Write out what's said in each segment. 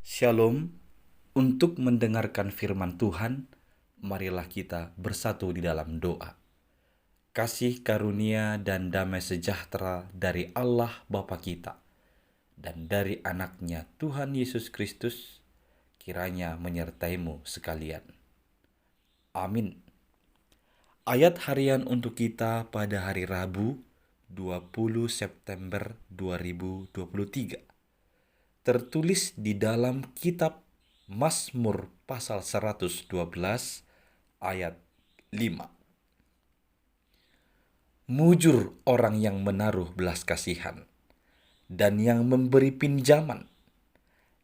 Shalom, untuk mendengarkan firman Tuhan, marilah kita bersatu di dalam doa. Kasih karunia dan damai sejahtera dari Allah Bapa kita dan dari anaknya Tuhan Yesus Kristus kiranya menyertaimu sekalian. Amin. Ayat harian untuk kita pada hari Rabu 20 September 2023 tertulis di dalam kitab Mazmur pasal 112 ayat 5. Mujur orang yang menaruh belas kasihan dan yang memberi pinjaman,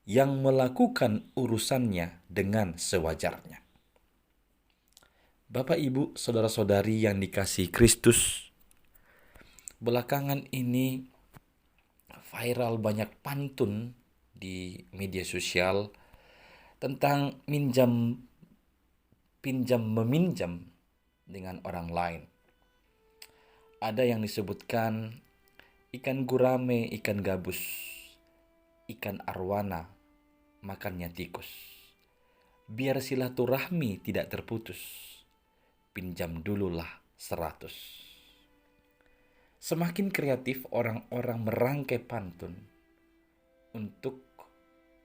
yang melakukan urusannya dengan sewajarnya. Bapak, Ibu, saudara-saudari yang dikasihi Kristus, belakangan ini viral banyak pantun di media sosial tentang pinjam meminjam dengan orang lain. Ada yang disebutkan ikan gurame, ikan gabus, ikan arwana, makannya tikus. Biar silaturahmi tidak terputus, pinjam dululah 100. Semakin kreatif orang-orang merangkai pantun untuk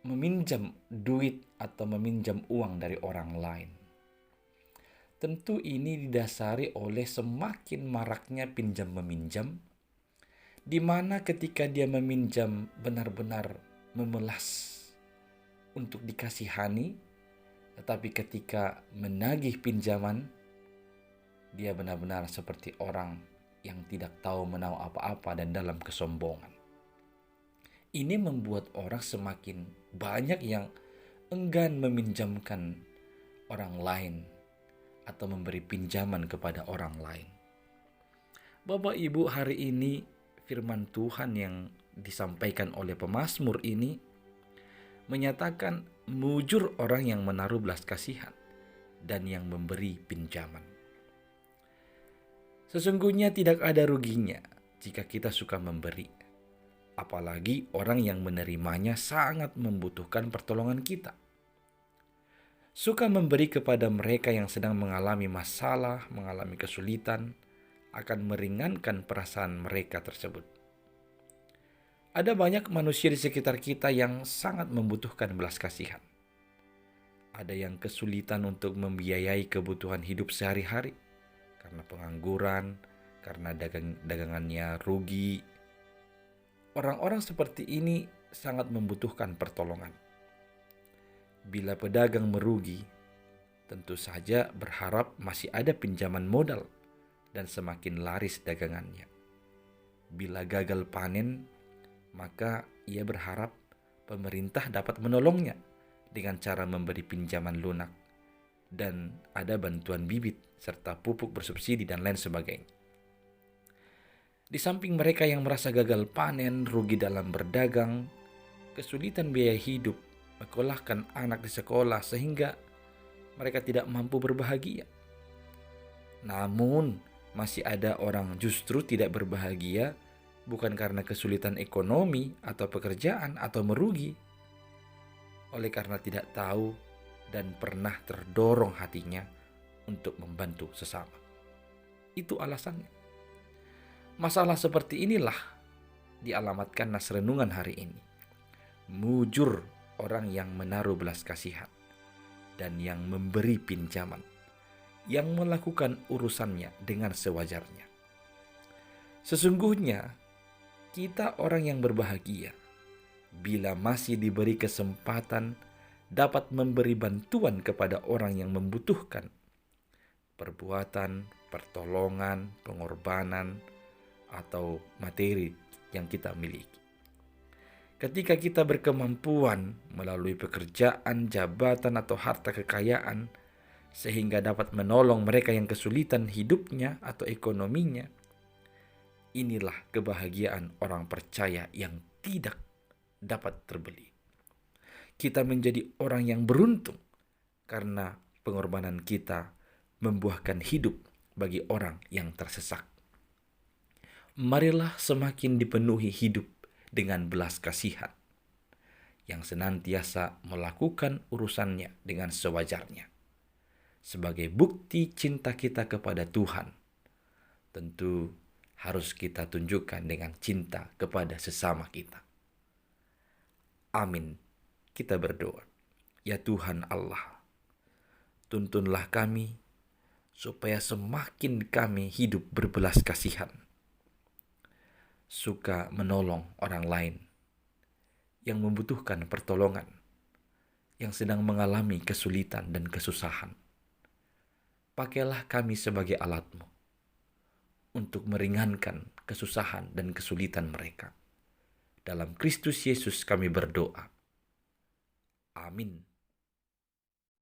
meminjam duit atau meminjam uang dari orang lain. Tentu ini didasari oleh semakin maraknya pinjam-meminjam, di mana ketika dia meminjam benar-benar memelas untuk dikasihani, tetapi ketika menagih pinjaman, dia benar-benar seperti orang yang tidak tahu menahu apa-apa dan dalam kesombongan. Ini membuat orang semakin banyak yang enggan meminjamkan orang lain atau memberi pinjaman kepada orang lain. Bapak Ibu, hari ini firman Tuhan yang disampaikan oleh pemazmur ini menyatakan mujur orang yang menaruh belas kasihan dan yang memberi pinjaman. Sesungguhnya tidak ada ruginya jika kita suka memberi, apalagi orang yang menerimanya sangat membutuhkan pertolongan kita. Suka memberi kepada mereka yang sedang mengalami masalah, mengalami kesulitan, akan meringankan perasaan mereka tersebut. Ada banyak manusia di sekitar kita yang sangat membutuhkan belas kasihan. Ada yang kesulitan untuk membiayai kebutuhan hidup sehari-hari karena pengangguran, karena dagangannya rugi. Orang-orang seperti ini sangat membutuhkan pertolongan. Bila pedagang merugi, tentu saja berharap masih ada pinjaman modal dan semakin laris dagangannya. Bila gagal panen, maka ia berharap pemerintah dapat menolongnya dengan cara memberi pinjaman lunak dan ada bantuan bibit serta pupuk bersubsidi dan lain sebagainya. Di samping mereka yang merasa gagal panen, rugi dalam berdagang, kesulitan biaya hidup, menyekolahkan anak di sekolah sehingga mereka tidak mampu berbahagia. Namun, masih ada orang justru tidak berbahagia bukan karena kesulitan ekonomi atau pekerjaan atau merugi, oleh karena tidak tahu dan pernah terdorong hatinya untuk membantu sesama. Itu alasannya. Masalah seperti inilah dialamatkan nas renungan hari ini. Mujur orang yang menaruh belas kasihan dan yang memberi pinjaman, yang melakukan urusannya dengan sewajarnya. Sesungguhnya kita orang yang berbahagia bila masih diberi kesempatan dapat memberi bantuan kepada orang yang membutuhkan perbuatan, pertolongan, pengorbanan, atau materi yang kita miliki. Ketika kita berkemampuan melalui pekerjaan, jabatan, atau harta kekayaan, sehingga dapat menolong mereka yang kesulitan hidupnya atau ekonominya, inilah kebahagiaan orang percaya yang tidak dapat terbeli. Kita menjadi orang yang beruntung karena pengorbanan kita membuahkan hidup bagi orang yang tersesak. Marilah semakin dipenuhi hidup dengan belas kasihan. yang senantiasa melakukan urusannya dengan sewajarnya. Sebagai bukti cinta kita kepada Tuhan, tentu harus kita tunjukkan dengan cinta kepada sesama kita. Amin. Kita berdoa. Ya Tuhan Allah, tuntunlah kami supaya semakin kami hidup berbelas kasihan, suka menolong orang lain yang membutuhkan pertolongan, yang sedang mengalami kesulitan dan kesusahan. Pakailah kami sebagai alat-Mu untuk meringankan kesusahan dan kesulitan mereka. Dalam Kristus Yesus kami berdoa. Amin.